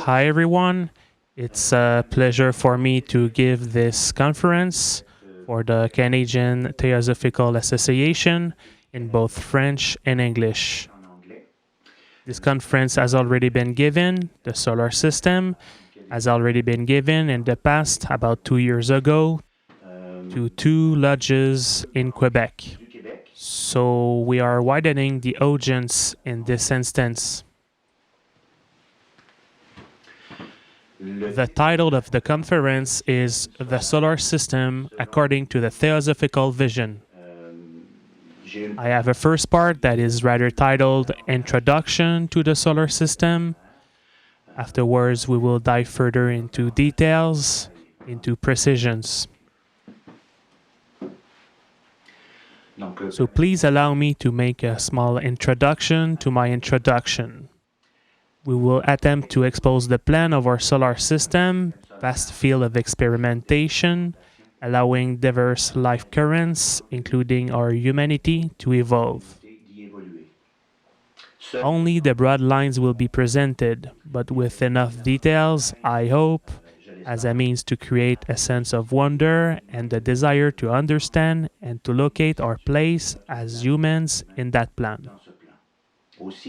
Hi, everyone. It's a pleasure for me to give this conference for the Canadian Theosophical Association in both French and English. This conference has already been given. The solar system has already been given in the past, about 2 years ago, to two lodges in Quebec. So we are widening the audience in this instance. The title of the conference is The Solar System According to the Theosophical Vision. I have a first part that is rather titled Introduction to the Solar System. Afterwards, we will dive further into details, into precisions. So please allow me to make a small introduction to my introduction. We will attempt to expose the plan of our solar system, vast field of experimentation, allowing diverse life currents, including our humanity, to evolve. Only the broad lines will be presented, but with enough details, I hope, as a means to create a sense of wonder and the desire to understand and to locate our place as humans in that plan.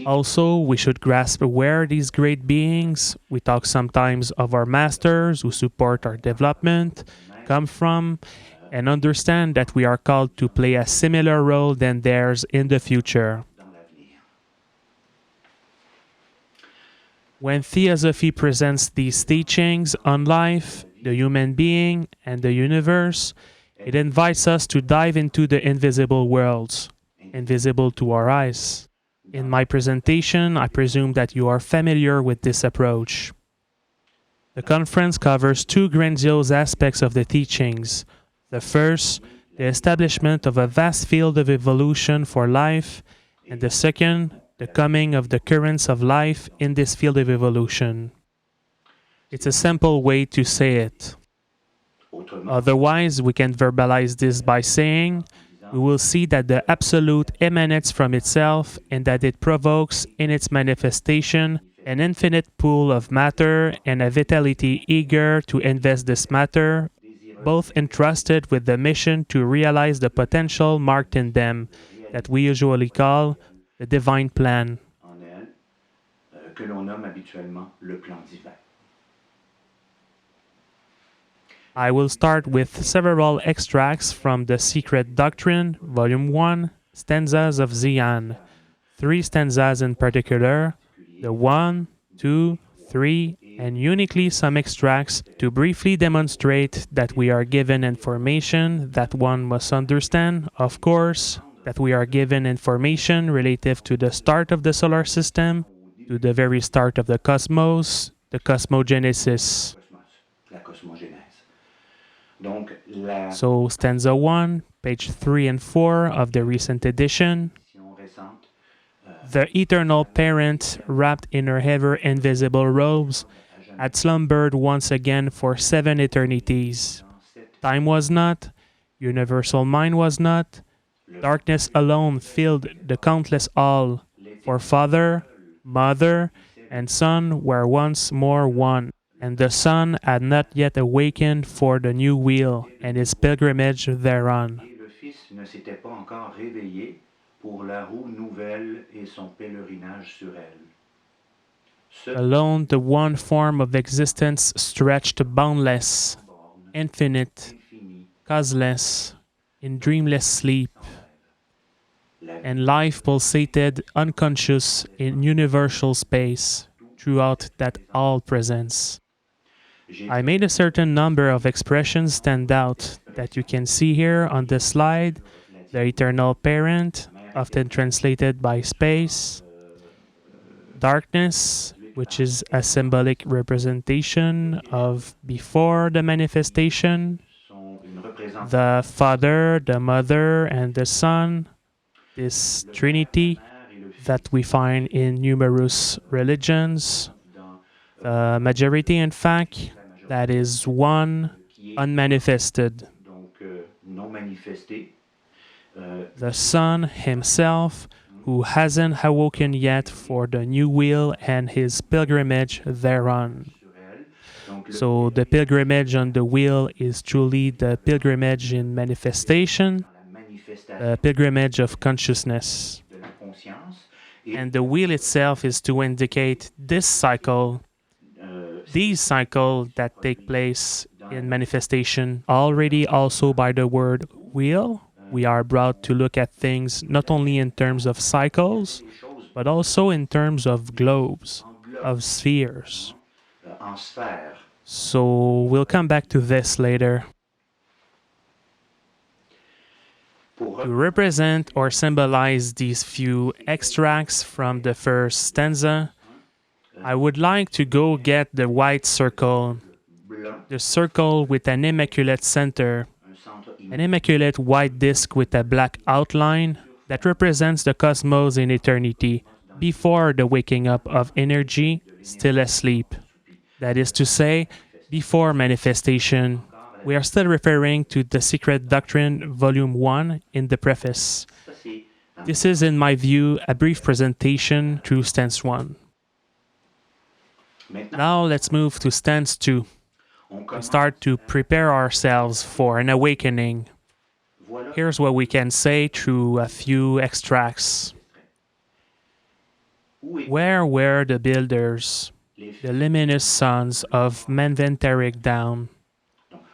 Also, we should grasp where these great beings, we talk sometimes of our masters who support our development, come from, and understand that we are called to play a similar role than theirs in the future. When Theosophy presents these teachings on life, the human being, and the universe, it invites us to dive into the invisible worlds, invisible to our eyes. In my presentation, I presume that you are familiar with this approach. The conference covers two grandiose aspects of the teachings. The first, the establishment of a vast field of evolution for life, and the second, the coming of the currents of life in this field of evolution. It's a simple way to say it. Otherwise, we can verbalize this by saying, we will see that the Absolute emanates from itself and that it provokes in its manifestation an infinite pool of matter and a vitality eager to invest this matter, both entrusted with the mission to realize the potential marked in them, that we usually call the divine plan. I will start with several extracts from The Secret Doctrine, Volume 1, Stanzas of Xian. 3 stanzas in particular, the 1, 2, 3, and uniquely some extracts to briefly demonstrate that we are given information that one must understand, of course, that we are given information relative to the start of the solar system, to the very start of the cosmos, the cosmogenesis. So, stanza 1, page 3 and 4 of the recent edition. The eternal parent, wrapped in her ever-invisible robes, had slumbered once again for 7 eternities. Time was not, universal mind was not, darkness alone filled the countless all, for Father, Mother, and Son were once more one. And the Son had not yet awakened for the new wheel and his pilgrimage thereon. Alone the one form of existence stretched boundless, infinite, causeless, in dreamless sleep, and life pulsated unconscious in universal space throughout that all presence. I made a certain number of expressions stand out that you can see here on the slide. The eternal parent, often translated by space. Darkness, which is a symbolic representation of before the manifestation. The Father, the Mother, and the Son, this Trinity that we find in numerous religions. The majority, in fact, that is one unmanifested. The Son himself, who hasn't awoken yet for the new will and his pilgrimage thereon. So the pilgrimage on the wheel is truly the pilgrimage in manifestation, the pilgrimage of consciousness. And the wheel itself is to indicate this cycle, these cycles that take place in manifestation. Already also by the word wheel, we are brought to look at things not only in terms of cycles, but also in terms of globes, of spheres. So we'll come back to this later. To represent or symbolize these few extracts from the first stanza, I would like to go get the white circle, the circle with an immaculate center, an immaculate white disk with a black outline that represents the cosmos in eternity, before the waking up of energy, still asleep. That is to say, before manifestation. We are still referring to The Secret Doctrine, Volume 1 in the preface. This is, in my view, a brief presentation through stance 1. Now let's move to stance 2. We start to prepare ourselves for an awakening. Here's what we can say through a few extracts. Where were the builders, the luminous sons of Manvantaric Down?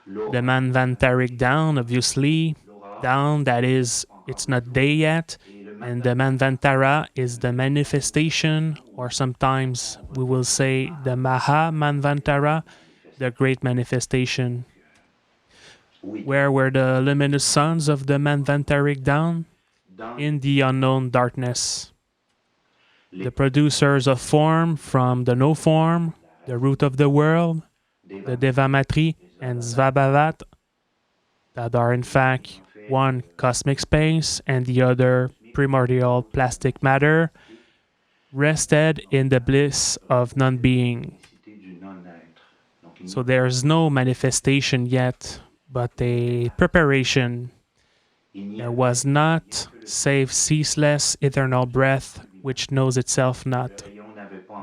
The Manvantaric Down, obviously, down that is, it's not day yet, and the Manvantara is the manifestation, or sometimes we will say the Maha Manvantara, the great manifestation. Where were the luminous sons of the Manvantaric Down? In the unknown darkness. The producers of form from the no form, the root of the world, the Devamatri and Svabhavat, that are in fact one cosmic space and the other primordial plastic matter, rested in the bliss of non-being. So there's no manifestation yet, but a preparation. There was not, save ceaseless eternal breath, which knows itself not.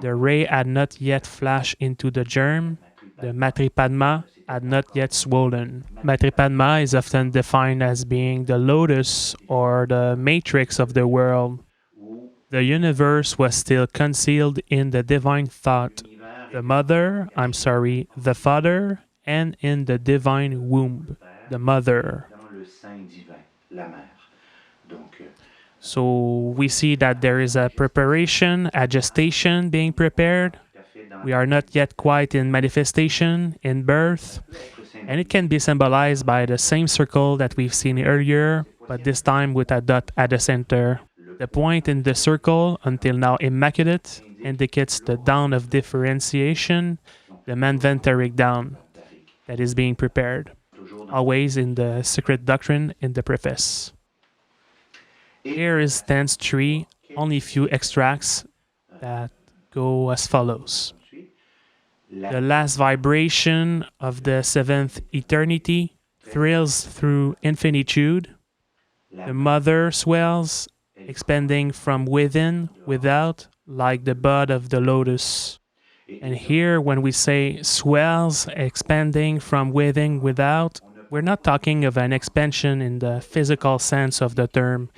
The ray had not yet flashed into the germ, the Matripadma had not yet swollen. Matripadma is often defined as being the lotus or the matrix of the world. The universe was still concealed in the divine thought, the father, and in the divine womb, the mother. So we see that there is a preparation, a gestation being prepared. We are not yet quite in manifestation, in birth, and it can be symbolized by the same circle that we've seen earlier, but this time with a dot at the center. The point in the circle, until now immaculate, indicates the dawn of differentiation, the Manvantaric dawn that is being prepared, always in the Secret Doctrine in the preface. Here is stance 3, only few extracts that go as follows. The last vibration of the seventh eternity thrills through infinitude. The mother swells, expanding from within, without, like the bud of the lotus. And here, when we say swells, expanding from within, without, we're not talking of an expansion in the physical sense of the term,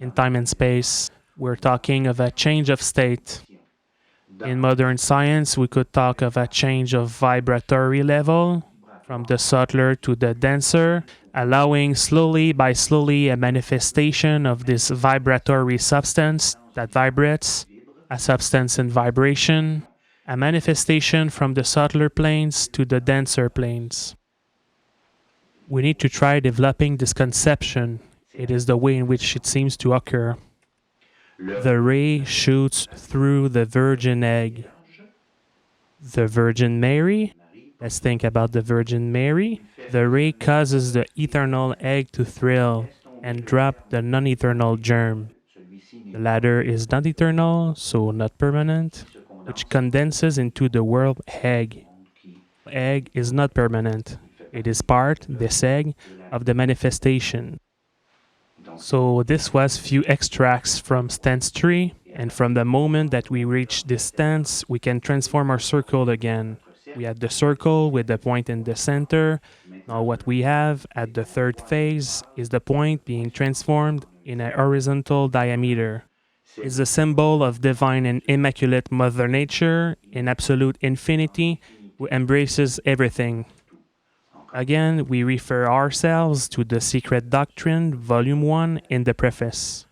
in time and space. We're talking of a change of state. In modern science, we could talk of a change of vibratory level, from the subtler to the denser, allowing slowly by slowly a manifestation of this vibratory substance that vibrates, a substance in vibration, a manifestation from the subtler planes to the denser planes. We need to try developing this conception. It is the way in which it seems to occur. The ray shoots through the virgin egg. The Virgin Mary, let's think about the Virgin Mary. The ray causes the eternal egg to thrill and drop the non-eternal germ. The latter is not eternal, so not permanent, which condenses into the world egg. Egg is not permanent. It is part, this egg, of the manifestation. So this was few extracts from stance 3, and from the moment that we reach this stance, we can transform our circle again. We had the circle with the point in the center. Now what we have at the third phase is the point being transformed in a horizontal diameter. It's a symbol of divine and immaculate Mother Nature in absolute infinity who embraces everything. Again, we refer ourselves to the Secret Doctrine, Volume 1, in the preface.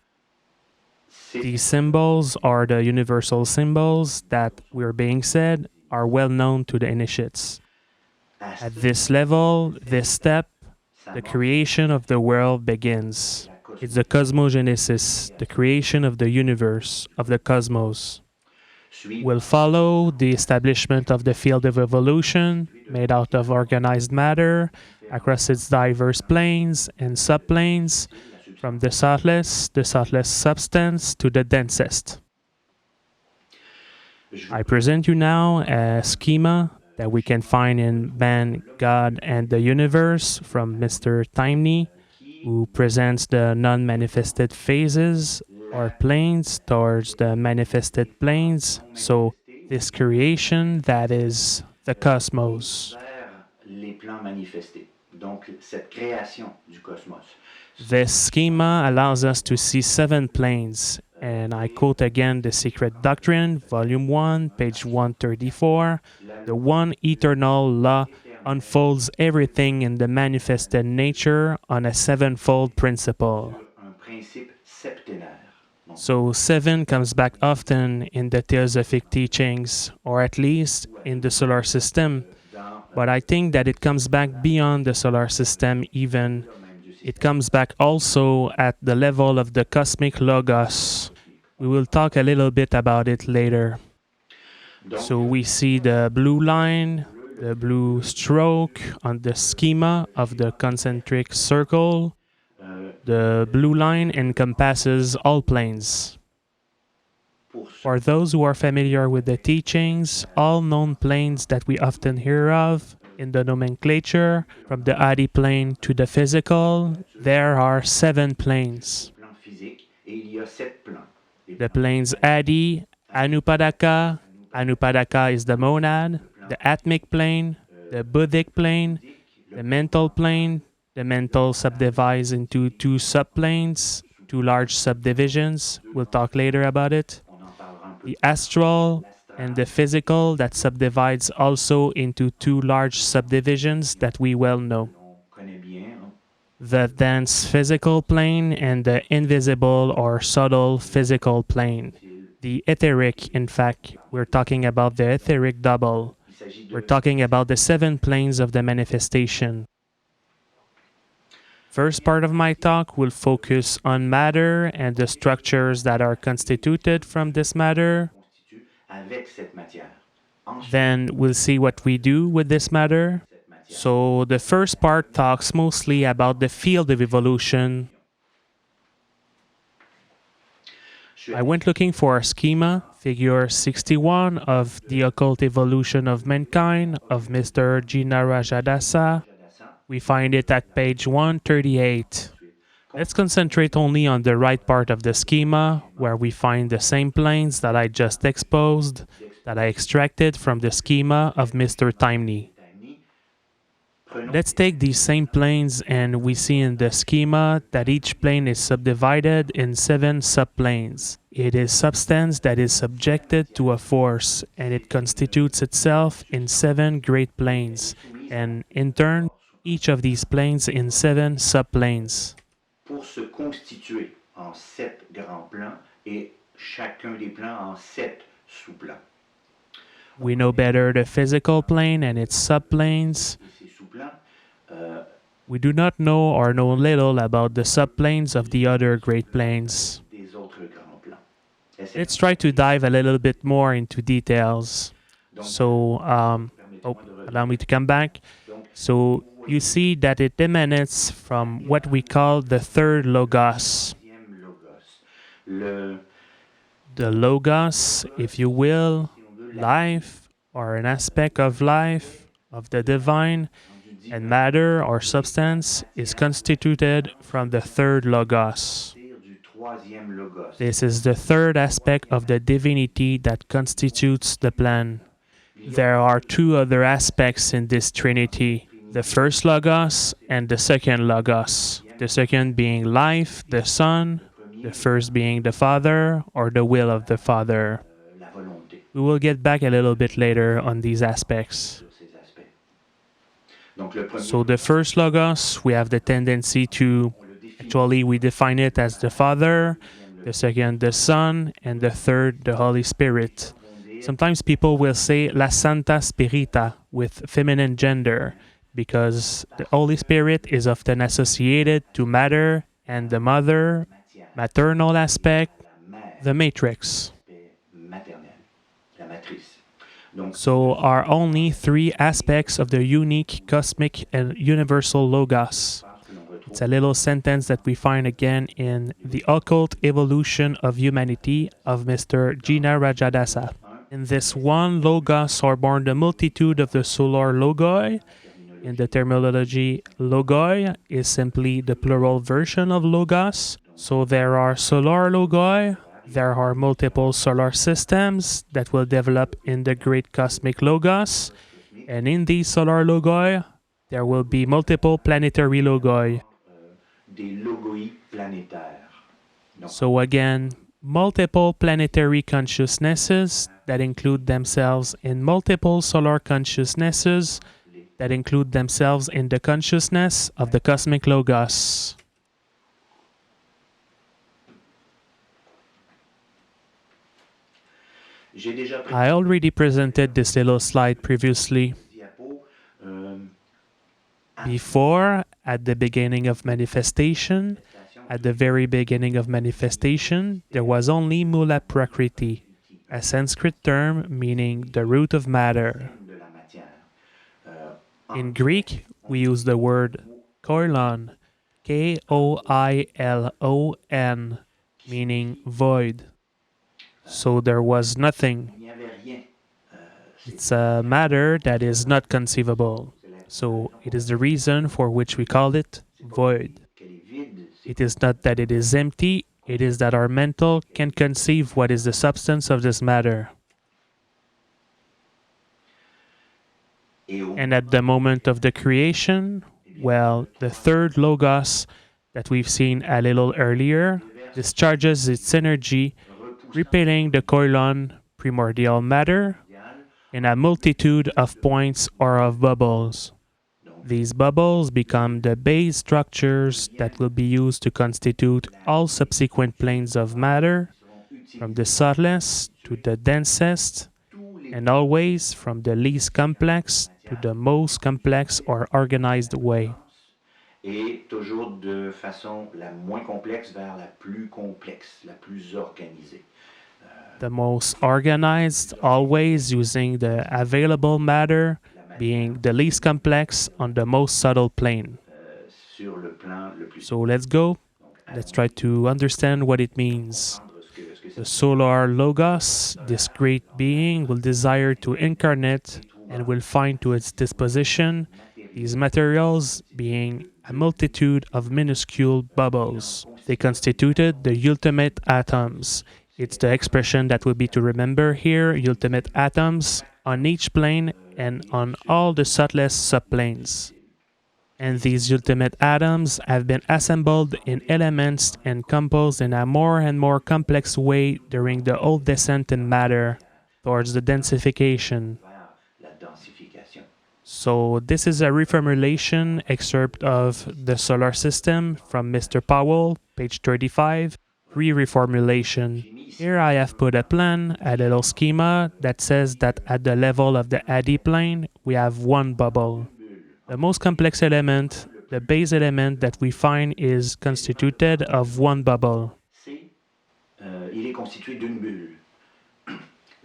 These symbols are the universal symbols that, we're being said, are well known to the initiates. At this level, this step, the creation of the world begins. It's the cosmogenesis, the creation of the universe, of the cosmos. Will follow the establishment of the field of evolution, made out of organized matter, across its diverse planes and subplanes, from the thoughtless substance, to the densest. I present you now a schema that we can find in Man, God, and the Universe from Mr. Timney, who presents the non-manifested phases or planes towards the manifested planes. So this creation that is the cosmos. This schema allows us to see 7 planes, and I quote again the Secret Doctrine, Volume 1, page 134. The one eternal law unfolds everything in the manifested nature on a 7-fold principle. So 7 comes back often in the Theosophic teachings, or at least in the solar system. But I think that it comes back beyond the solar system even. It comes back also at the level of the cosmic logos. We will talk a little bit about it later. So we see the blue line, the blue stroke on the schema of the concentric circle. The blue line encompasses all planes. For those who are familiar with the teachings, all known planes that we often hear of in the nomenclature, from the Adi plane to the physical, there are 7 planes. The planes Adi, Anupadaka, Anupadaka is the monad, the Atmic plane, the Buddhic plane, the mental plane. The mental subdivides into 2 subplanes, 2 large subdivisions. We'll talk later about it. The astral and the physical that subdivides also into 2 large subdivisions that we well know. The dense physical plane and the invisible or subtle physical plane. The etheric, in fact, we're talking about the etheric double. We're talking about the 7 planes of the manifestation. First part of my talk will focus on matter and the structures that are constituted from this matter. Then we'll see what we do with this matter. So the first part talks mostly about the field of evolution. I went looking for a schema, figure 61 of the occult evolution of mankind of Mr. Jinarajadasa. We find it at page 138. Let's concentrate only on the right part of the schema, where we find the same planes that I just exposed, that I extracted from the schema of Mr. Timney. Let's take these same planes, and we see in the schema that each plane is subdivided in 7 subplanes. It is substance that is subjected to a force, and it constitutes itself in 7 great planes, and in turn, each of these planes in 7 subplanes. Pour se constituer en 7 grands plans et chacun des plans en 7 sous-plans. We know better the physical plane and its subplanes. We do not know or know little about the subplanes of the other great planes. Let's try to dive a little bit more into details. So, allow me to come back. So, you see that it emanates from what we call the third logos. The logos, if you will, life, or an aspect of life, of the divine, And matter or substance is constituted from the third logos. du troisième logos. This is the third aspect of the divinity that constitutes the plan. There are two other aspects in this trinity, the first logos and the second logos. The second being life, the Son, the first being the Father or the will of the Father. La volonté We will get back a little bit later on these aspects. sur ces aspects. Donc le premier, So the first logos, we have the tendency to, on le définit. actually we define it as the Father, the second the Son, and the third the Holy Spirit. Sometimes people will say La Santa Spirita with feminine gender because the Holy Spirit is often associated to matter and the mother, maternal aspect, La mère, the matrix. l'aspect maternel, la matrice. Donc So are only three aspects of the unique cosmic and universal logos. que l'on retrouve It's a little sentence that we find again in The Occult Evolution of Humanity of Mr. Gina Rajadasa. In this one logos are born the multitude of the solar logoi. In the terminology, logoi is simply the plural version of logos. So there are solar logoi, there are multiple solar systems that will develop in the great cosmic logos. And in these solar logoi, there will be multiple planetary logoi. des logoi planétaires. Donc, So again, multiple planetary consciousnesses that include themselves in multiple solar consciousnesses that include themselves in the consciousness of the cosmic logos. j'ai déjà pris I already presented this little slide previously. diapo. Before, at the beginning of manifestation, at the very beginning of manifestation, there was only Mula Prakriti, a Sanskrit term meaning the root of matter. De la matière. In Greek, we use the word koilon, K-O-I-L-O-N, meaning void. So there was nothing. Il n'y avait rien. It's a matter that is not conceivable. So it is the reason for which we call it void. Qu'elle est vide. C'est It is not that it is empty, it is that our mental can conceive what is the substance of this matter. et au And at the moment of the creation, well, the third logos that we've seen a little earlier discharges its energy, repelling the koilon primordial matter mondial. in a multitude of points or of bubbles. These bubbles become the base structures that will be used to constitute all subsequent planes of matter, from the subtlest to the densest, Tous les and always from the least complex to the most complex or organized way. et toujours de façon la moins complexe vers la plus complexe, la plus organisée. The most organized, always using the available matter, being the least complex on the most subtle plane. Sur le plan le plus So let's go. donc, Let's try to understand what it means. comprendre ce que The c'est. solar logos, this great being, will desire to incarnate and will find to its disposition these materials being a multitude of minuscule bubbles. They constituted the ultimate atoms. It's the expression that will be to remember here, ultimate atoms, on each plane and on all the subtlest subplanes. And these ultimate atoms have been assembled in elements and composed in a more and more complex way during the whole descent in matter towards the densification. Vers la densification. So this is a reformulation excerpt of the solar system from Mr. Powell, page 35, re-reformulation. Here I have put a plan, a little schema that says that at the level of the ADI plane, we have one bubble. The most complex element, the base element that we find is constituted of one bubble. C'est, il est constitué d'une bulle.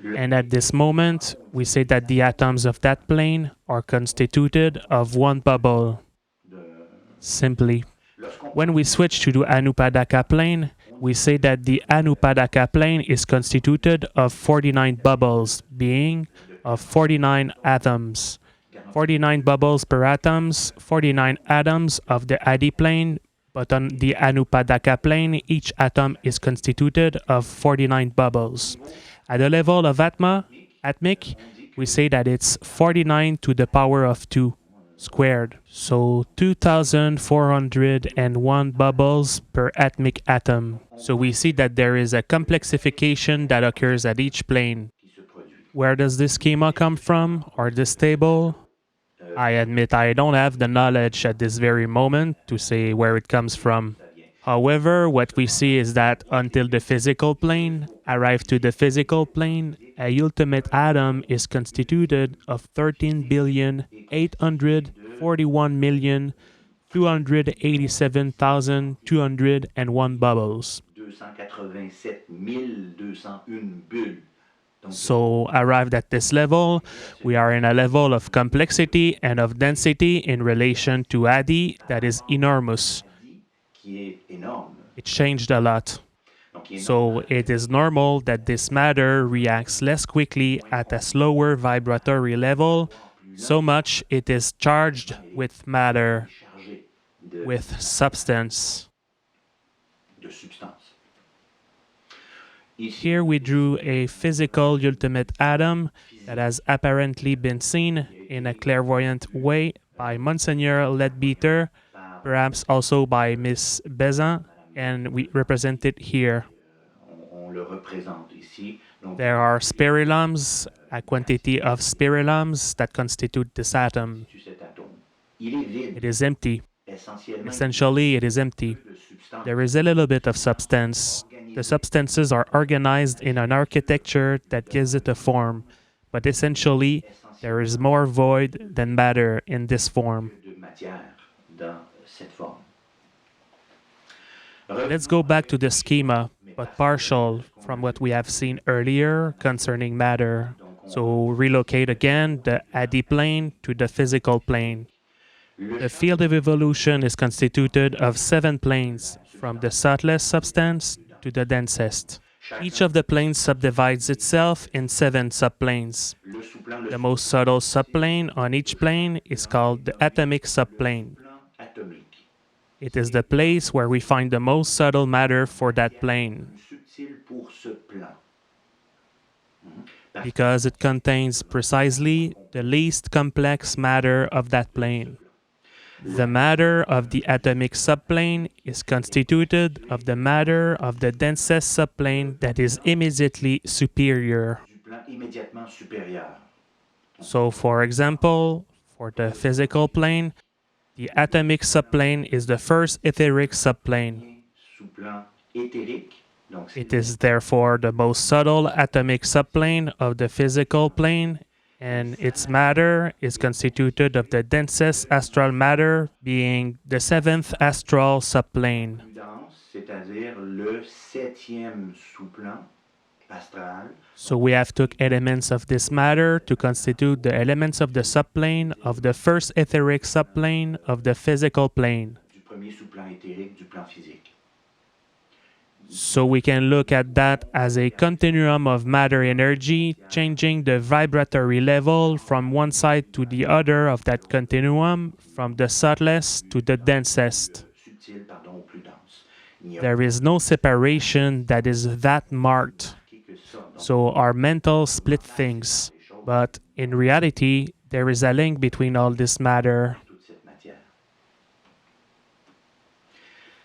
Le- And at this moment, we say that the atoms of that plane are constituted of one bubble. de- Simply. lorsqu'on When we switch to the Anupadaka plane, we say that the Anupadaka plane is constituted of 49 bubbles, being of 49 atoms. 49 bubbles per atoms, 49 atoms of the Adi plane, but on the Anupadaka plane, each atom is constituted of 49 bubbles. At the level of atmic, we say that it's 49 to the power of 2 squared. So 2,401 bubbles per atmic atom. So we see that there is a complexification that occurs at each plane. Where does this schema come from, or this table? I admit I don't have the knowledge at this very moment to say where it comes from. However, what we see is that until the physical plane arrives to the physical plane, a ultimate atom is constituted of 13,841,287,201 bubbles. So, arrived at this level, we are in a level of complexity and of density in relation to Adi that is enormous. It changed a lot. So, it is normal that this matter reacts less quickly at a slower vibratory level, so much it is charged with matter, with substance. Here we drew a physical ultimate atom that has apparently been seen in a clairvoyant way by Monseigneur Leadbeater, perhaps also by Miss Bezin, and we represent it here. There are spirillums, a quantity of spirillums that constitute this atom. It is empty. Essentially, it is empty. There is a little bit of substance. The substances are organized in an architecture that gives it a form, but essentially, there is more void than matter in this form. Let's go back to the schema, but partial from what we have seen earlier concerning matter. So relocate again the Adi plane to the physical plane. The field of evolution is constituted of 7 planes, from the subtlest substance to the densest. Each of the planes subdivides itself in 7 subplanes. The most subtle subplane on each plane is called the atomic subplane. It is the place where we find the most subtle matter for that plane, because it contains precisely the least complex matter of that plane. The matter of the atomic subplane is constituted of the matter of the densest subplane that is immediately superior. So, for example, for the physical plane, the atomic subplane is the first etheric subplane. It is therefore the most subtle atomic subplane of the physical plane, and its matter is constituted of the densest astral matter, being the 7th astral subplane. So we have took elements of this matter to constitute the elements of the subplane of the first etheric subplane of the physical plane. So we can look at that as a continuum of matter energy, changing the vibratory level from one side to the other of that continuum, from the subtlest to the densest. There is no separation that is that marked. So our mental split things, but in reality, there is a link between all this matter.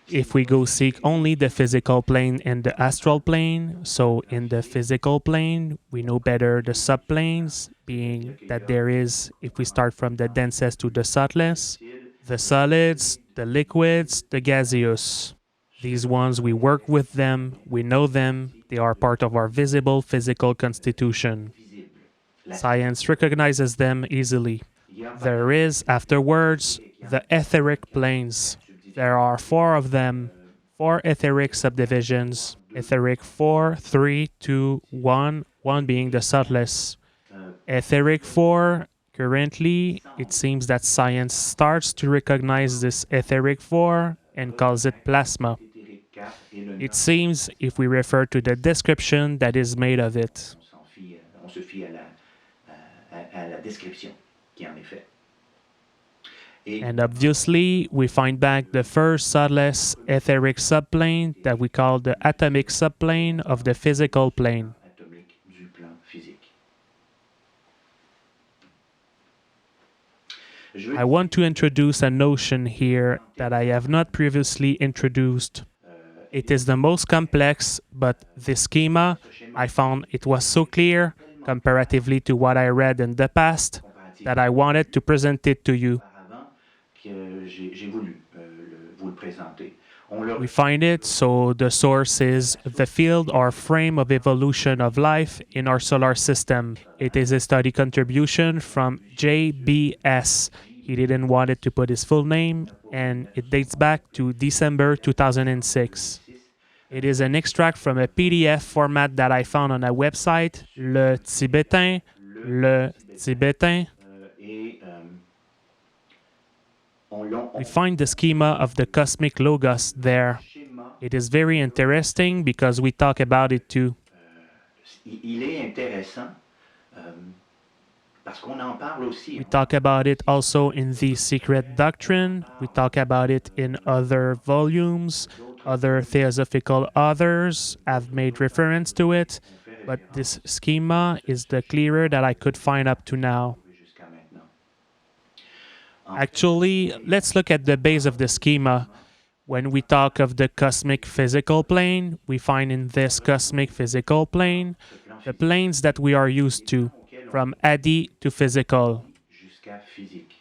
If we go seek only the physical plane and the astral plane, so in the physical plane, we know better the subplanes, being that there is, if we start from the densest to the subtlest, the solids, the liquids, the gaseous. These ones, we work with them, we know them, they are part of our visible physical constitution. Science recognizes them easily. There is, afterwards, the etheric planes. There are 4 of them, 4 etheric subdivisions. Etheric 4, 3, 2, 1, 1 being the subtlest. Etheric 4, currently, it seems that science starts to recognize this etheric 4 and calls it plasma. It seems, if we refer to the description that is made of it. And obviously, we find back the first subtlest etheric subplane that we call the atomic subplane of the physical plane. atomique du plan physique. I want to introduce a notion here that I have not previously introduced. It is the most complex, but this schema, I found it was so clear comparatively to what I read in the past that I wanted to present it to you. Auparavant que j'ai voulu vous le présenter. We find it, so the source is the field or frame of evolution of life in our solar system. It is a study contribution from JBS. He didn't want it to put his full name, and it dates back to December 2006. It is an extract from a PDF format that I found on a website, Le Tibétain. Et We find the schema of the cosmic logos there. schéma, It is very interesting because we talk about it too. il est intéressant parce qu'on en parle aussi. We talk about it also in the Secret Doctrine. We talk about it in other volumes. Other theosophical authors have made reference to it, but this schema is the clearer that I could find up to now. Jusqu'à maintenant. Actually, let's look at the base of the schema. When we talk of the cosmic physical plane, we find in this cosmic physical plane the planes that we are used to, from Adi to physical. Jusqu'à physique.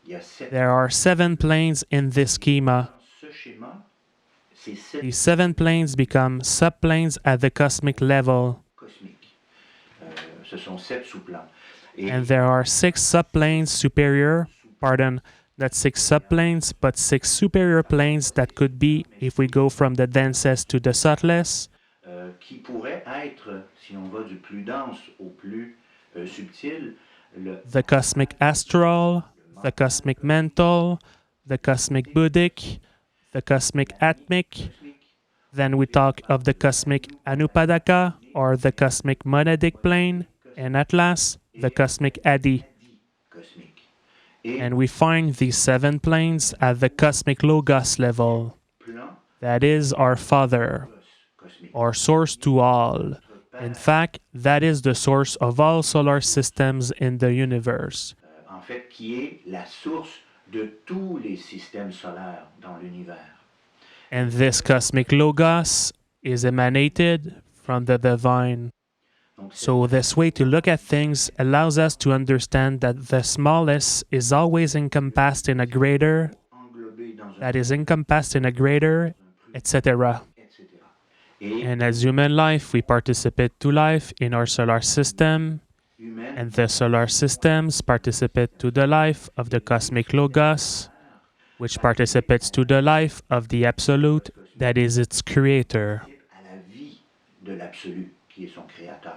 Il y a 7 There are 7 planes in this schema. ce schéma, c'est 7 These 7 planes become subplanes at the cosmic level, cosmiques. Ce sont 7 sous-plans. Et and there are 6 subplanes superior, not 6 subplanes, but 6 superior planes that could be, if we go from the densest to the subtlest, qui pourrait être, si on va du plus dense au plus subtil, the cosmic astral, the cosmic mental, the cosmic buddhic, the cosmic atmic. Then we talk of the cosmic anupadaka, or the cosmic monadic plane, and at last, the cosmic adi. cosmique. Et And we find these 7 planes at the cosmic logos level. plan That is our Father, cosmique. our source to all. In fact, that is the source of all solar systems in the universe. En fait, qui est la source de tous les systèmes solaires dans l'univers. And this cosmic logos is emanated from the divine. Donc, c'est So this way to look at things allows us to understand that the smallest is always encompassed in a greater, englobé dans un that is encompassed in a greater, etc. etc. Et And as human life, we participate to life in our solar system, humaine, and the solar systems participate to the life of the cosmic logos, which participates to the life of the absolute, that is its creator. à la vie de l'absolu qui est son créateur.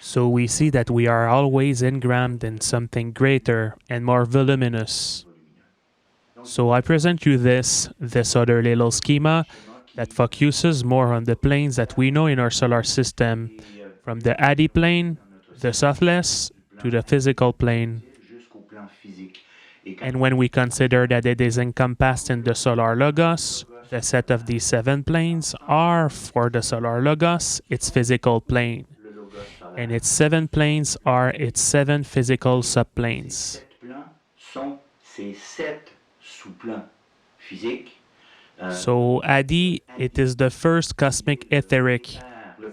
So we see that we are always engrammed in something greater and more voluminous. So I present you this other little schema that focuses more on the planes that we know in our solar system, from the Adi plane, the subtlest, to the physical plane. Jusqu'au plan physique. Et quand And when we consider that it is encompassed in the solar logos, the set of these 7 planes are, for the solar logos, its physical plane. le logos solaire, And its 7 planes are its 7 physical subplanes. 7 plans sont ces 7 sous-plans physiques. So Adi, it is the first cosmic etheric.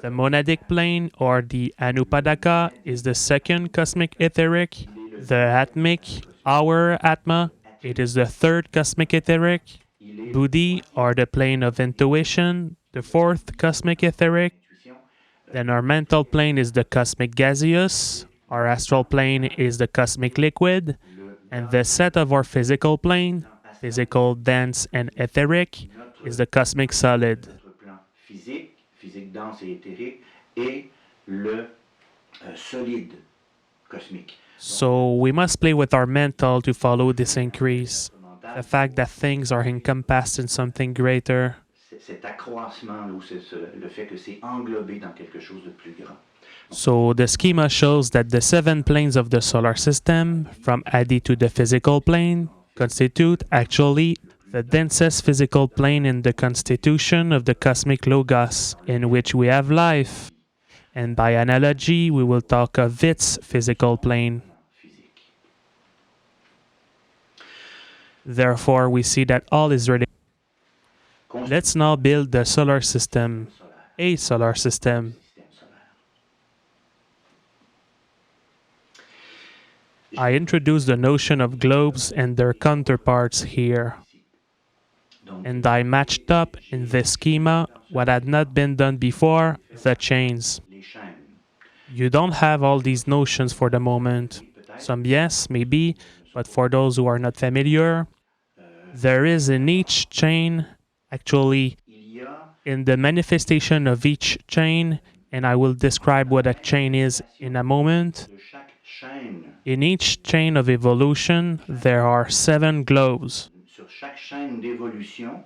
The monadic plane, or the anupadaka, is the second cosmic etheric. The atmic, our atma, it is the third cosmic etheric. Buddhi, or the plane of intuition, the fourth cosmic etheric. Then our mental plane is the cosmic gaseous. Our astral plane is the cosmic liquid. And the set of our physical plane, physical, dense, and etheric, is the cosmic solid. Notre plan physique, physique dense et éthérique, et le solide cosmique. So we must play with our mental to follow this increase. The fact that things are encompassed in something greater. Cet accroissement, ou le fait que c'est englobé dans quelque chose de plus grand. So the schema shows that the 7 planes of the solar system, from Adi to the physical plane, constitute actually the densest physical plane in the constitution of the cosmic logos in which we have life. And by analogy, we will talk of its physical plane. Physique. Therefore, we see that all is related. Let's now build the solar system, a solar system. Système solaire. I introduced the notion of globes and their counterparts here, Donc, and I matched up in this schema what had not been done before, the chains. les chaînes. You don't have all these notions for the moment. Some yes, maybe, but for those who are not familiar, there is in each chain, actually Il y a in the manifestation of each chain, and I will describe what a chain is in a moment. de chaque chaîne. In each chain of evolution, there are 7 globes. Sur chaque chaîne d'évolution,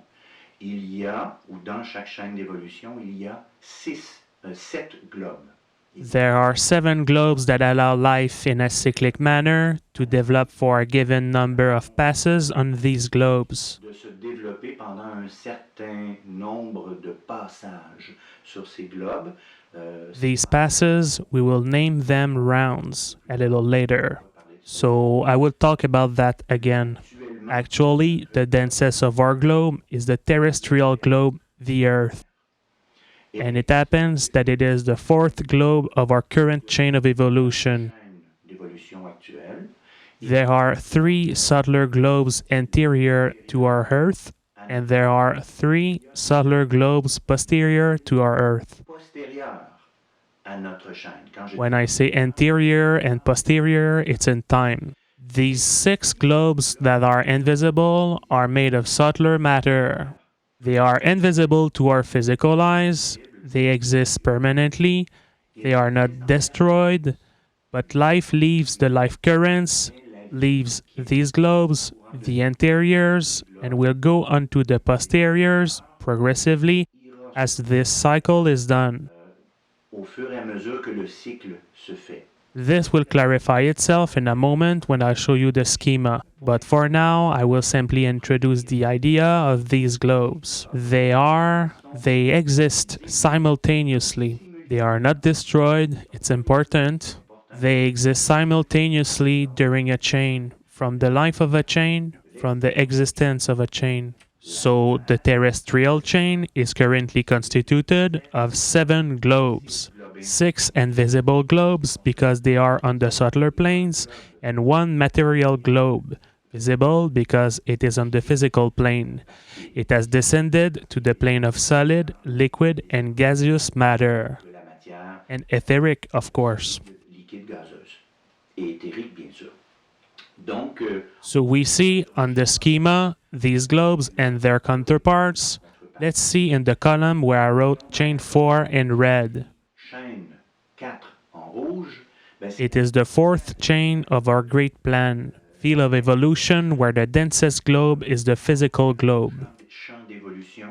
il y a, ou dans chaque chaîne d'évolution, il y a 7 globes. There are 7 globes that allow life in a cyclic manner to develop for a given number of passes on these globes. De se développer pendant un certain nombre de passages sur ces globes. These passes, we will name them rounds a little later. So I will talk about that again. Actually, the densest of our globe is the terrestrial globe, the Earth. And it happens that it is the 4th globe of our current chain of evolution. Chaîne d'évolution actuelle. There are 3 subtler globes anterior to our Earth, and there are 3 subtler globes posterior to our Earth. Postérieure à notre chaîne. Quand je When I say anterior and posterior, it's in time. These 6 globes that are invisible are made of subtler matter. They are invisible to our physical eyes, they exist permanently, they are not destroyed, but life leaves the life currents, leaves these globes, the anteriors, and will go onto the posteriors progressively as this cycle is done. au fur et à mesure que le cycle se fait. This will clarify itself in a moment when I show you the schema, but for now I will simply introduce the idea of these globes. They exist simultaneously. They are not destroyed, it's important. They exist simultaneously during a chain, from the life of a chain, from the existence of a chain. So the terrestrial chain is currently constituted of 7 globes. 6 invisible globes because they are on the subtler planes, and 1 material globe, visible because it is on the physical plane. It has descended to the plane of solid, liquid, and gaseous matter, De la matière and etheric, of course. liquide gazeuse et éthérique, bien sûr. Donc, So we see on the schema these globes and their counterparts. Let's see in the column where I wrote chain 4 in red. chaîne 4 en rouge, ben c'est It is the 4th chain of our great plan, field of evolution, where the densest globe is the physical globe. champ d'évolution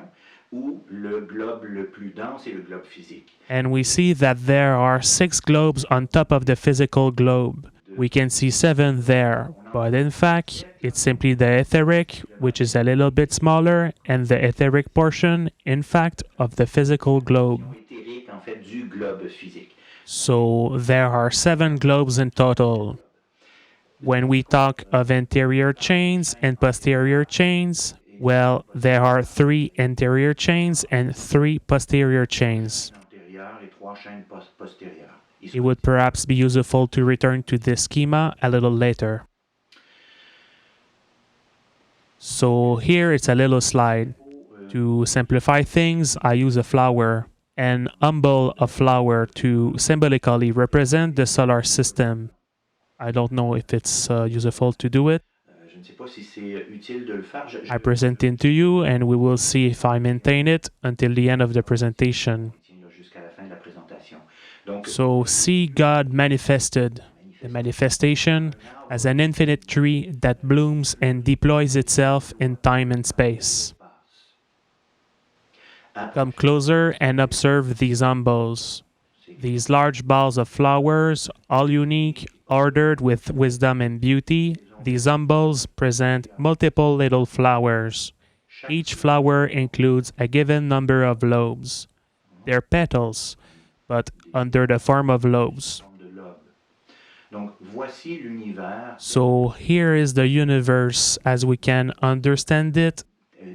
où le globe le plus dense est le globe physique. And we see that there are 6 globes on top of the physical globe. We can see 7 there, but in fact, it's simply the etheric, which is a little bit smaller, and the etheric portion, in fact, of the physical globe. Éthérique, en fait, du globe physique. So there are 7 globes in total. When we talk of anterior chains and posterior chains, well, there are 3 anterior chains and 3 posterior chains. Antérieure et 3 chaînes postérieures. It would perhaps be useful to return to this schema a little later. So here it's a little slide. To simplify things, I use a flower, and humble a flower to symbolically represent the solar system. I don't know if it's useful to do it. Je ne sais pas si c'est utile de le faire. I present it to you, and we will see if I maintain it until the end of the presentation. tiens là jusqu'à la fin de la présentation. Donc, So see God manifested, the manifestation, as an infinite tree that blooms and deploys itself in time and space. Come closer and observe these umbels. These large balls of flowers, all unique, ordered with wisdom and beauty, these umbels present multiple little flowers. Each flower includes a given number of lobes. They're petals, but under the form of lobes. forme de lobe. Donc voici l'univers So here is the universe as we can understand it,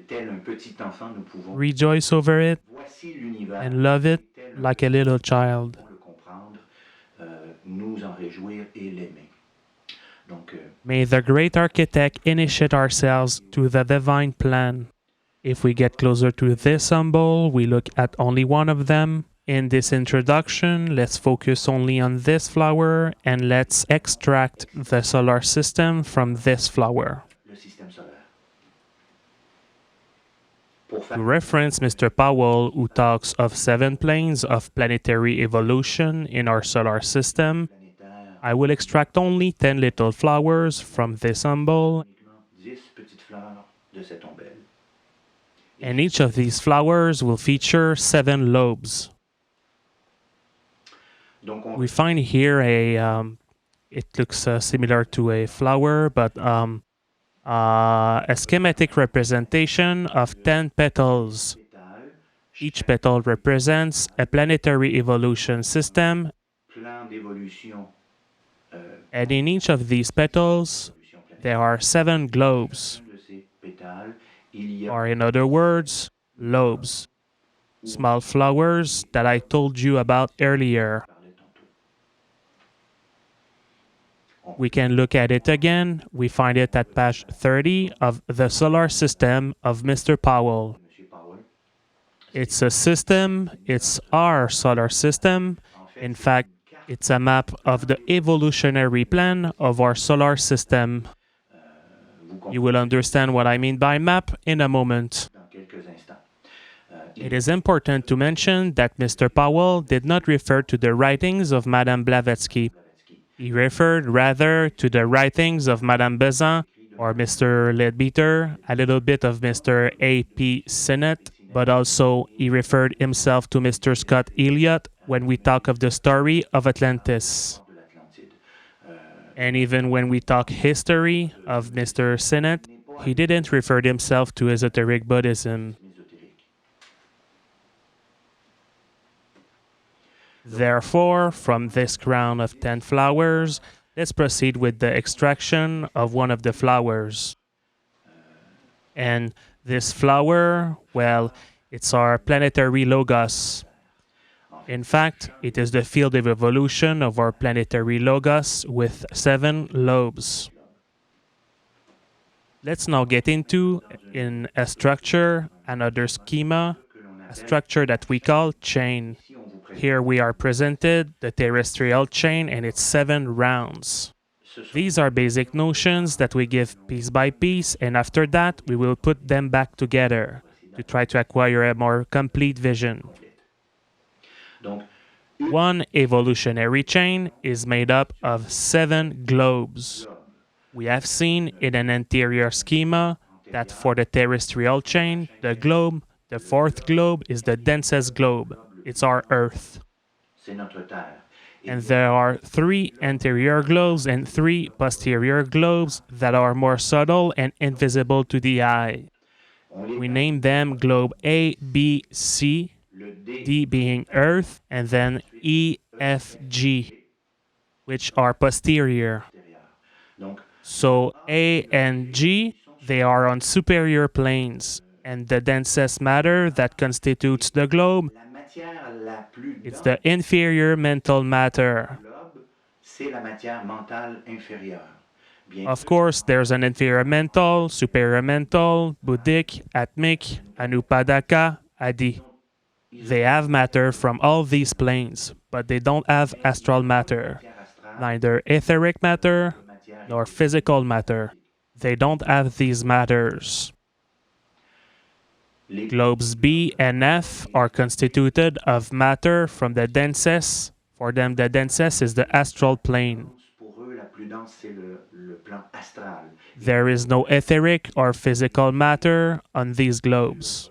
tel un petit enfant nous pouvons rejoice over it, voici l'univers and love it tel un like a little child. le comprendre, nous en réjouir et l'aimer. Donc May the great architect initiate ourselves to the divine plan. If we get closer to this symbol, we look at only one of them. In this introduction, let's focus only on this flower and let's extract the solar system from this flower. le système solaire. To reference Mr. Powell, who talks of 7 planes of planetary evolution in our solar system, Planétaire, I will extract only 10 little flowers from this symbol, uniquement 10 petites fleurs de cette ombelle. and each of these flowers will feature 7 lobes. Donc on We find here it looks similar to a flower, but a schematic representation of 10 petals. pétale, Each petal represents a planetary evolution system, plan d'évolution and in each of these petals, évolution planétaire. there are 7 globes, De ces pétales, il y a or in other words, lobes, small flowers that I told you about earlier. parlait tantôt. We can look at it again. We find it at page 30 of the solar system of Mr. Powell. Monsieur Powell, It's a system, it's our solar system. en fait, In fact, it's a map of the evolutionary plan of our solar system. vous You will understand what I mean by map in a moment. dans quelques instants. It is important to mention that Mr. Powell did not refer to the writings of Madame Blavatsky. He referred rather to the writings of Madame Bazin or Mr. Leadbeater, a little bit of Mr. A.P. Sinnett, but also he referred himself to Mr. Scott Elliott when we talk of the story of Atlantis. de l'Atlantide. And even when we talk history of Mr. Sinnett, he didn't refer himself to esoteric Buddhism. Ésotérique. Therefore, from this crown of 10 flowers, let's proceed with the extraction of one of the flowers. And this flower, well, it's our planetary logos. In fact, it is the field of evolution of our planetary logos with 7 lobes. Let's now get into in a structure, another schema, a structure that we call chain. Ici, on vous présente Here we are presented the terrestrial chain and its 7 rounds. ce sont These are basic notions that we give piece by piece, and after that, we will put them back together to try to acquire a more complete vision. complètes. Donc, One evolutionary chain is made up of 7 globes. We have seen in an anterior schema that for the terrestrial chain, the globe, the 4th globe, is the densest globe. It's our Earth. c'est notre Terre. Et And there are 3 anterior globes and 3 posterior globes that are more subtle and invisible to the eye. on les We name them globe A, B, C, le D, D being Earth, and then E, F, G, which are posterior. extérieur. Donc, So A and G, they are on superior planes, and the densest matter that constitutes the globe, la matière la plus it's dense the inferior mental matter. du globe, c'est la matière mentale inférieure. Bien Of course, there's an inferior mental, superior mental, buddhic, atmic, anupadaka, adi. They have matter from all these planes, but they don't have astral matter, matière astrale, neither etheric matter matière nor physical matter. They don't have these matters. les Globes B and F are constituted of matter from the densest. For them, the densest is the astral plane. pour eux, la plus dense, c'est le plan astral. There is no etheric or physical matter on these globes,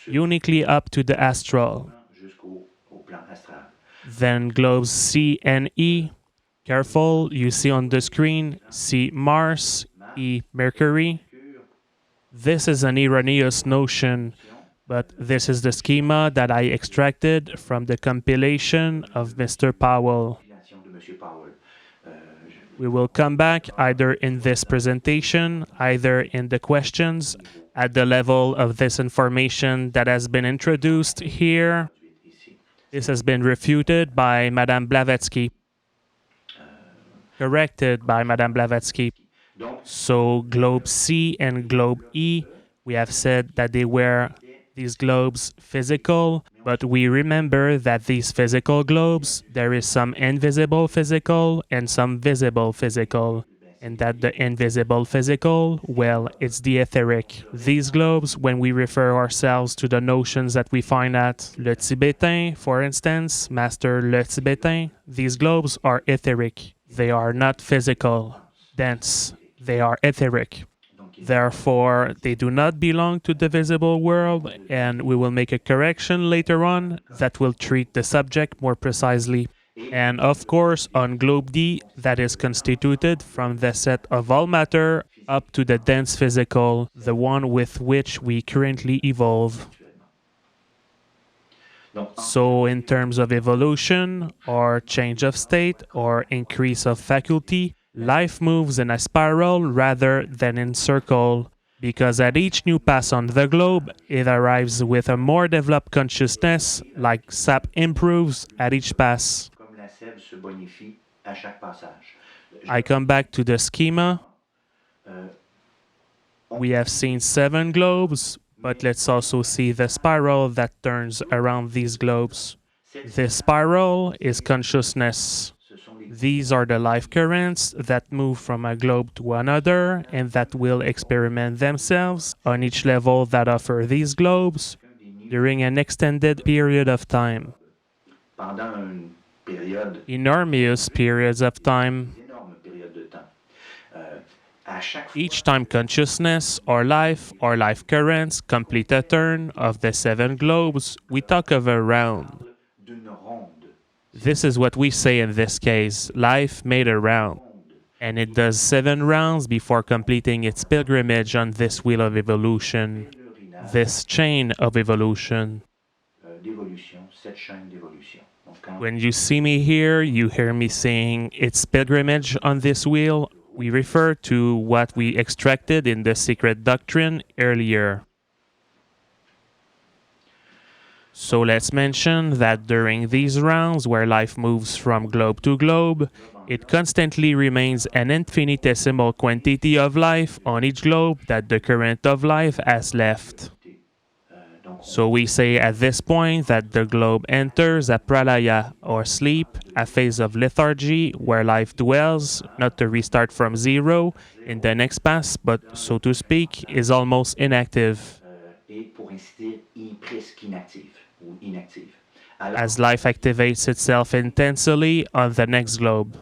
uniquely up to the astral. Jusqu'au au plan astral. Then globes C and E, Careful, you see on the screen, C Mars, E Mercury. This is an erroneous notion, but this is the schema that I extracted from the compilation of Mr. Powell. We will come back either in this presentation, either in the questions, at the level of this information that has been introduced here. This has been refuted by Madame Blavatsky, corrected by Madame Blavatsky. So globe C and globe E, we have said that they were these globes physical, but we remember that these physical globes, there is some invisible physical and some visible physical. And that the invisible physical, well, it's the etheric. These globes, when we refer ourselves to the notions that we find at Le Tibetain, for instance, Master Le Tibetain, these globes are etheric. They are not physical, dense. They are etheric. Therefore, they do not belong to the visible world, and we will make a correction later on that will treat the subject more precisely. And of course, on globe D, that is constituted from the set of all matter up to the dense physical, the one with which we currently evolve. So, in terms of evolution, or change of state, or increase of faculty, life moves in a spiral rather than in circle, because at each new pass on the globe, it arrives with a more developed consciousness, like SAP improves at each pass. I come back to the schema. We have seen 7 globes, but let's also see the spiral that turns around these globes. This spiral is consciousness. These are the life currents that move from a globe to another and that will experiment themselves on each level that offer these globes during an extended period of time. Enormous periods of time. Each time consciousness or life currents complete a turn of the 7 globes, we talk of a round. This is what we say in this case, life made a round. And it does 7 rounds before completing its pilgrimage on this wheel of evolution, this chain of evolution. When you see me here, you hear me saying its pilgrimage on this wheel. We refer to what we extracted in the secret doctrine earlier. So let's mention that during these rounds where life moves from globe to globe, it constantly remains an infinitesimal quantity of life on each globe that the current of life has left. So we say at this point that the globe enters a pralaya, or sleep, a phase of lethargy where life dwells, not to restart from zero in the next pass, but so to speak, is almost inactive. As life activates itself intensely on the next globe.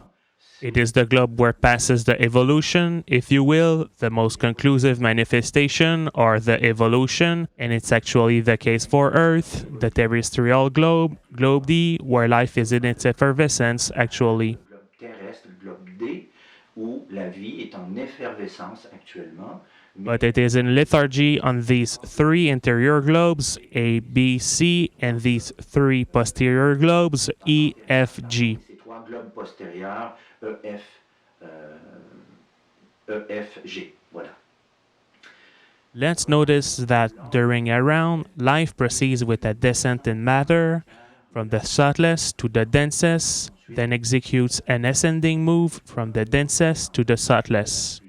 It is the globe where passes the evolution, if you will, the most conclusive manifestation or the evolution, and it's actually the case for Earth, the terrestrial globe, globe D, where life is in its effervescence actually. But it is in lethargy on these 3 interior globes, A, B, C, and these 3 posterior globes, E, F, G. Let's notice that during a round, life proceeds with a descent in matter from the subtlest to the densest, then executes an ascending move from the densest to the subtlest.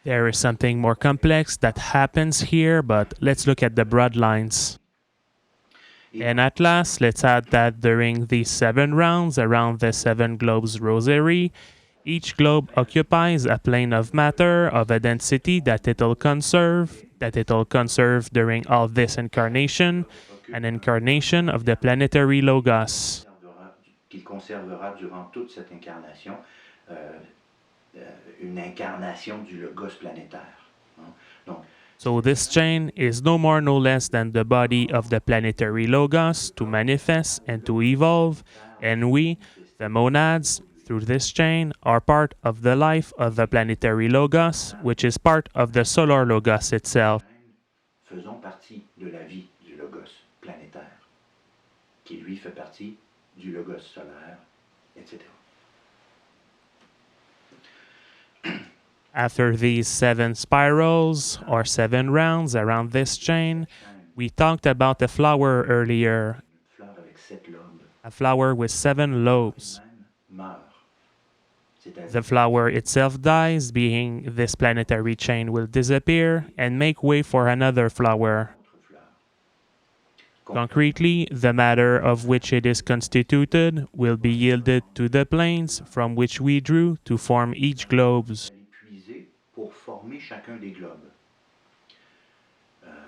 There is something more complex that happens here, but let's look at the broad lines. And at last, let's add that during these 7 rounds around the 7 globes rosary, each globe occupies a plane of matter of a density that it'll conserve during all this incarnation, an incarnation of the planetary logos. So this chain is no more no less than the body of the planetary logos to manifest and to evolve, and we, the monads, through this chain, are part of the life of the planetary logos, which is part of the solar logos itself. Faisons partie de la vie du logos planétaire, qui lui fait partie du logos solaire, etc. After these 7 spirals or 7 rounds around this chain, we talked about a flower earlier, Une fleur avec 7 lobes a flower with 7 lobes. elle-même meurt. The flower itself dies, being this planetary chain will disappear and make way for another flower. Autre fleur. Concretely, the matter of which it is constituted will be yielded to the planes from which we drew to form each globes. Puiser pour former chacun des globes.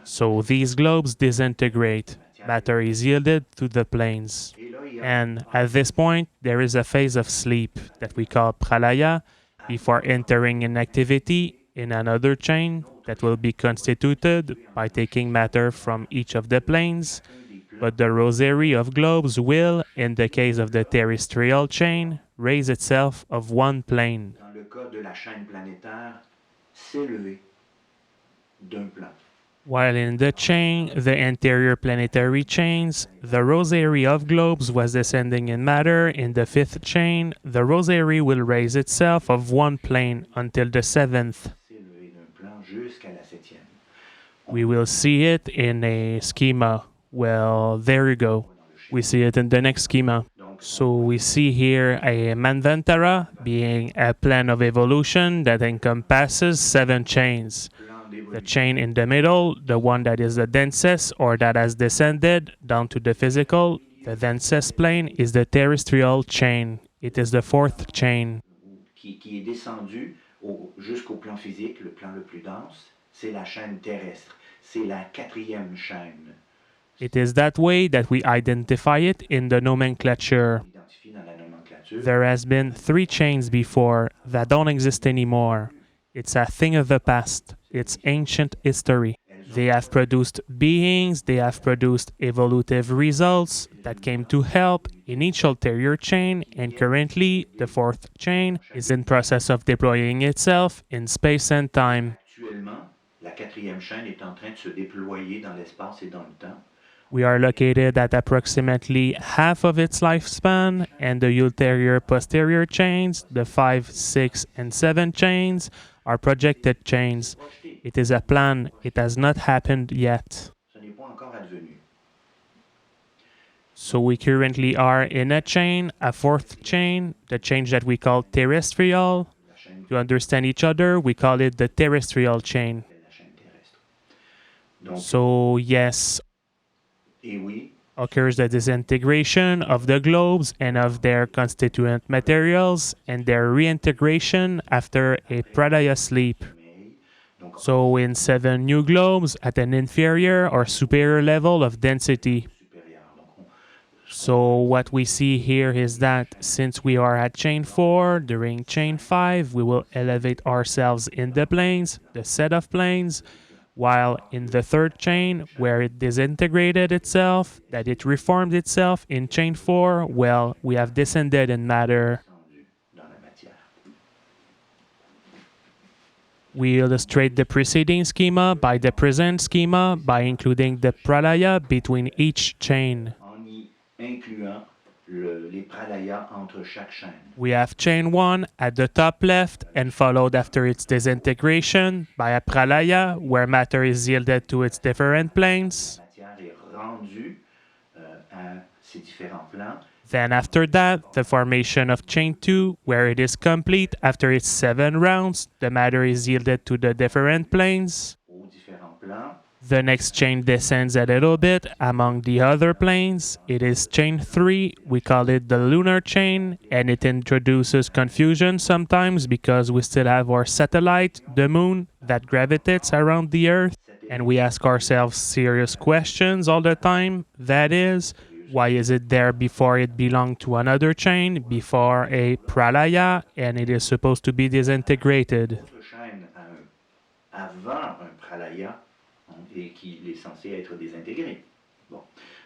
So these globes disintegrate. Matter is yielded to the planes. Et là, il y a And at this point, there is a phase of sleep that we call pralaya before entering an activity in another chain that will be constituted by taking matter from each of the planes. But the rosary of globes will, in the case of the terrestrial chain, raise itself of one plane. dans le cas de la chaîne planétaire, s'élever d'un plan. While in the chain, the anterior planetary chains, the rosary of globes was descending in matter. In the 5th chain, the rosary will raise itself of one plane until the 7th. S'élever d'un plan jusqu'à la 7e. We will see it in a schema. Well, there you go. We see it in the next schema. So we see here a Manvantara being a plan of evolution that encompasses 7 chains. Plan The d'évolution. chain in the middle, the one that is the densest or that has descended down to the physical, the densest plane is the terrestrial chain. It is the 4th chain. Qui est descendu jusqu'au plan physique, le plan le plus dense, c'est la chaîne terrestre. C'est la 4e chaîne. It is that way that we identify it in the nomenclature. Identifiée dans la nomenclature. There has been 3 chains before that don't exist anymore. It's a thing of the past. It's ancient history. They have produced beings, they have produced evolutive results that came to help in each ulterior chain, and currently the 4th chain is in process of deploying itself in space and time. Actuellement, la 4e chaîne est en train de se déployer dans l'espace et dans le temps. We are located at approximately half of its lifespan, and the ulterior posterior chains, the 5, 6, and 7 chains, are projected chains. It is a plan, it has not happened yet. Ce n'est pas encore advenu. So we currently are in a chain, a 4th chain, the chain that we call terrestrial. La chaîne, To understand each other, we call it the terrestrial chain. la chaîne terrestre. Donc, So yes, et oui, occurs the disintegration of the globes and of their constituent materials and their reintegration after a pradaya sleep. sommeil. Donc, So in 7 new globes at an inferior or superior level of density. supérieur. Donc, So what we see here is that since we are at chain 4, during chain 5, we will elevate ourselves in the planes, the set of planes, while in the 3rd chain, where it disintegrated itself, that it reformed itself in chain 4, well, we have descended in matter. descendu dans la matière. We illustrate the preceding schema by the present schema by including the pralaya between each chain. En y incluant les pralayas entre chaque chaîne. We have chain 1 at the top left and followed after its disintegration by a pralaya where matter is yielded to its different planes. La matière est rendue à ces différents plans. Then after that, the formation of chain 2 where it is complete after its 7 rounds, the matter is yielded to the different planes. Aux différents plans. The next chain descends a little bit among the other planes. It is chain 3. We call it the lunar chain, and it introduces confusion sometimes because we still have our satellite, the moon, that gravitates around the Earth, and we ask ourselves serious questions all the time. That is, why is it there before it belonged to another chain, before a pralaya, and it is supposed to be disintegrated? L'autre chaîne a avant un pralaya et qu'il est censé être désintégré. Bon.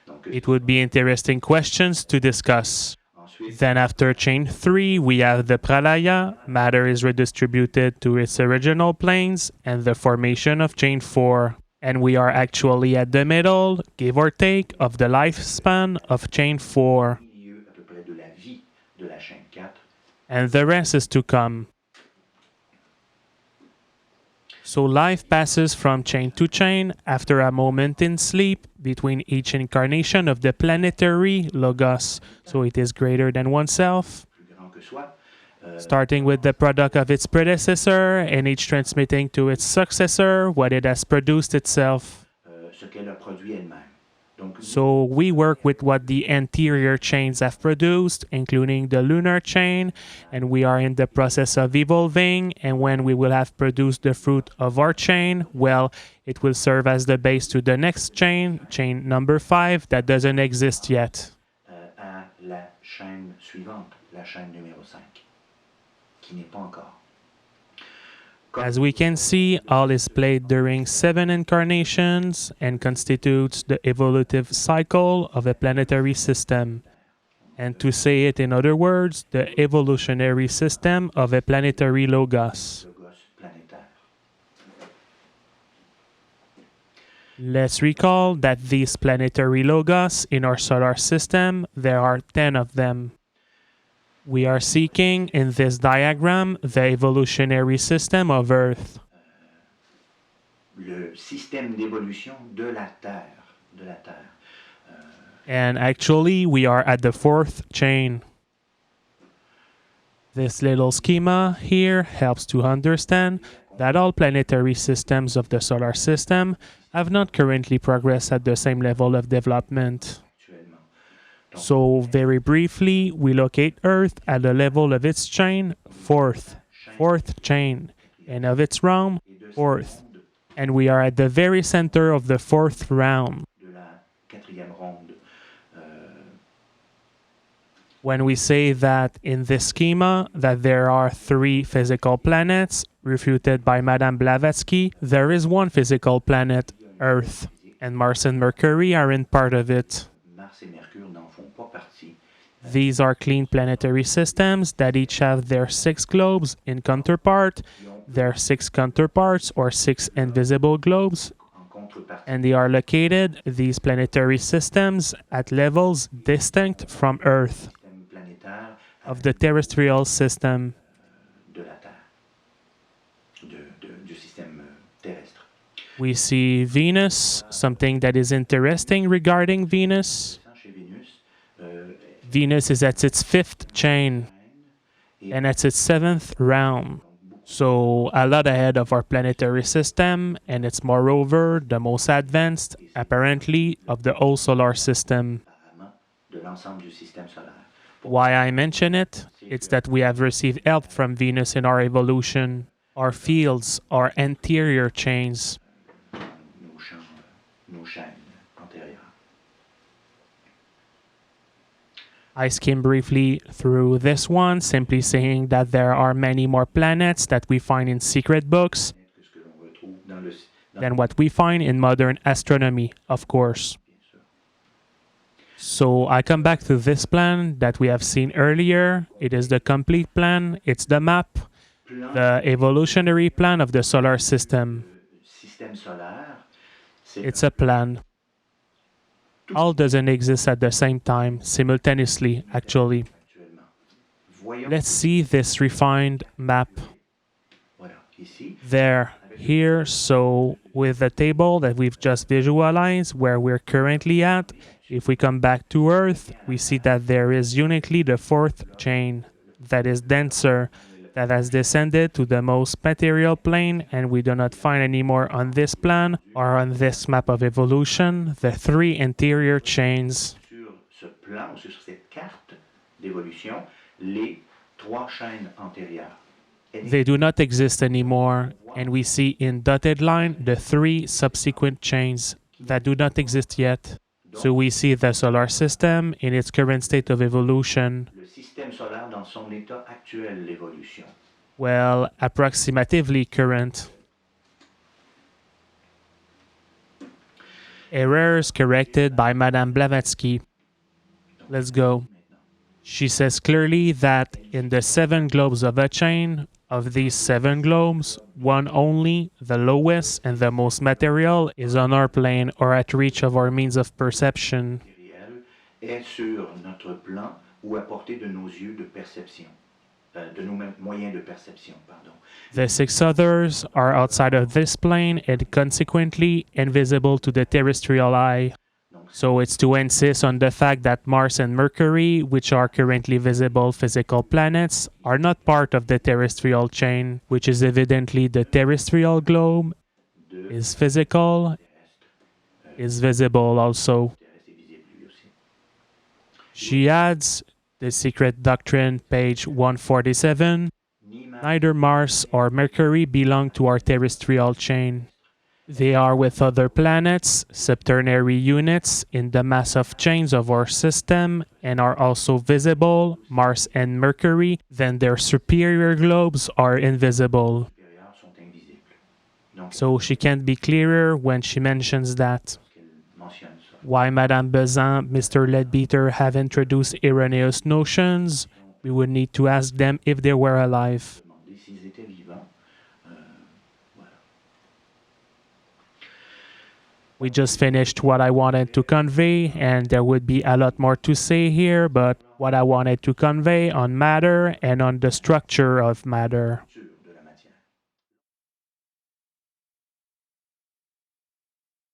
Donc, It would be interesting questions to discuss. ensuite, Then after chain 3, we have the pralaya. Matter is redistributed to its original planes and the formation of chain 4. And we are actually at the middle, give or take, of the lifespan of chain 4. milieu à peu près de la vie de la chaîne 4. And the rest is to come. So life passes from chain to chain after a moment in sleep between each incarnation of the planetary logos. So it is greater than oneself, Plus grand que soi. starting with the product of its predecessor and each transmitting to its successor what it has produced itself. Ce qu'elle a produit elle-même. Donc, So we work with what the anterior chains have produced, including the lunar chain, and we are in the process of evolving. And when we will have produced the fruit of our chain, well, it will serve as the base to the next chain, chain number 5, that doesn't exist yet. à la chaîne suivante, la chaîne numéro 5, qui n'est pas encore. As we can see, all is played during 7 incarnations and constitutes the evolutive cycle of a planetary system. And to say it in other words, the evolutionary system of a planetary logos. Logos planétaire. Let's recall that these planetary logos in our solar system, there are 10 of them. We are seeking in this diagram the evolutionary system of Earth. Le système d'évolution de la Terre. De la Terre. And actually, we are at the 4th chain. This little schema here helps to understand that all planetary systems of the solar system have not currently progressed at the same level of development. Actuellement. So, very briefly, we locate Earth at the level of its chain, 4th chain, and of its realm, Et de 4th. And we are at the very center of the 4th realm. de la quatrième ronde. When we say that in this schema that there are 3 physical planets, refuted by Madame Blavatsky, there is one physical planet, Earth, and Mars and Mercury are in part of it. Mars et Mercure n'en font pas partie. These are clean planetary systems that each have their 6 globes in counterpart, their 6 counterparts or 6 invisible globes, En contrepartie, and they are located, these planetary systems, at levels distinct from Earth, système planétaire of the terrestrial system. de la Terre. Du système terrestre. We see Venus, something that is interesting regarding Venus. Chez Vénus, Venus is at its 5th chain and at its 7th realm. So a lot ahead of our planetary system, and it's moreover the most advanced, apparently, of the whole solar system. apparemment, de l'ensemble du système solaire. Why I mention it? It's that we have received help from Venus in our evolution, our fields, our anterior chains. Nos chaînes antérieures. I skim briefly through this one, simply saying that there are many more planets that we find in secret books Que ce que l'on retrouve dans le than what we find in modern astronomy, of course. bien sûr. So I come back to this plan that we have seen earlier. It is the complete plan, it's the map, Plan the evolutionary plan of the solar system. système solaire, c'est It's a plan. All doesn't exist at the same time, simultaneously, actually. actuellement. Voyons, Let's see this refined map voilà, ici, there, here. So with the table that we've just visualized where we're currently at, if we come back to Earth, we see that there is uniquely the 4th chain that is denser, that has descended to the most material plane, and we do not find anymore on this plan or on this map of evolution the 3 interior chains. sur ce plan, ou sur cette carte d'évolution, les 3 chaînes antérieures. They do not exist anymore, and we see in dotted line the 3 subsequent chains that do not exist yet. So we see the solar system in its current state of evolution. Le système solaire dans son état actuel, l'évolution. Well, approximatively current. Errors corrected by Madame Blavatsky. Let's go. She says clearly that in the 7 globes of a chain, of these 7 globes, one only, the lowest and the most material, is on our plane or at reach of our means of perception. Réel est sur notre plan ou à portée de nos yeux de perception, de nos moyens de perception, pardon. The 6 others are outside of this plane and consequently invisible to the terrestrial eye. So it's to insist on the fact that Mars and Mercury, which are currently visible physical planets, are not part of the terrestrial chain, which is evidently the terrestrial globe, is physical, is visible also. Terrestre est visible lui aussi. She adds, The Secret Doctrine, page 147, neither Mars or Mercury belong to our terrestrial chain. They are with other planets, subternary units, in the massive chains of our system and are also visible, Mars and Mercury, then their superior globes are invisible. Supérieurs sont invisibles. Donc, So she can't be clearer when she mentions that. lorsqu'elle mentionne ça. Why Madame Bezin, Mr. Leadbeater have introduced erroneous notions, we would need to ask them if they were alive. Demander s'ils étaient vivants. Voilà. We just finished what I wanted to convey, and there would be a lot more to say here, but what I wanted to convey on matter and on the structure of matter.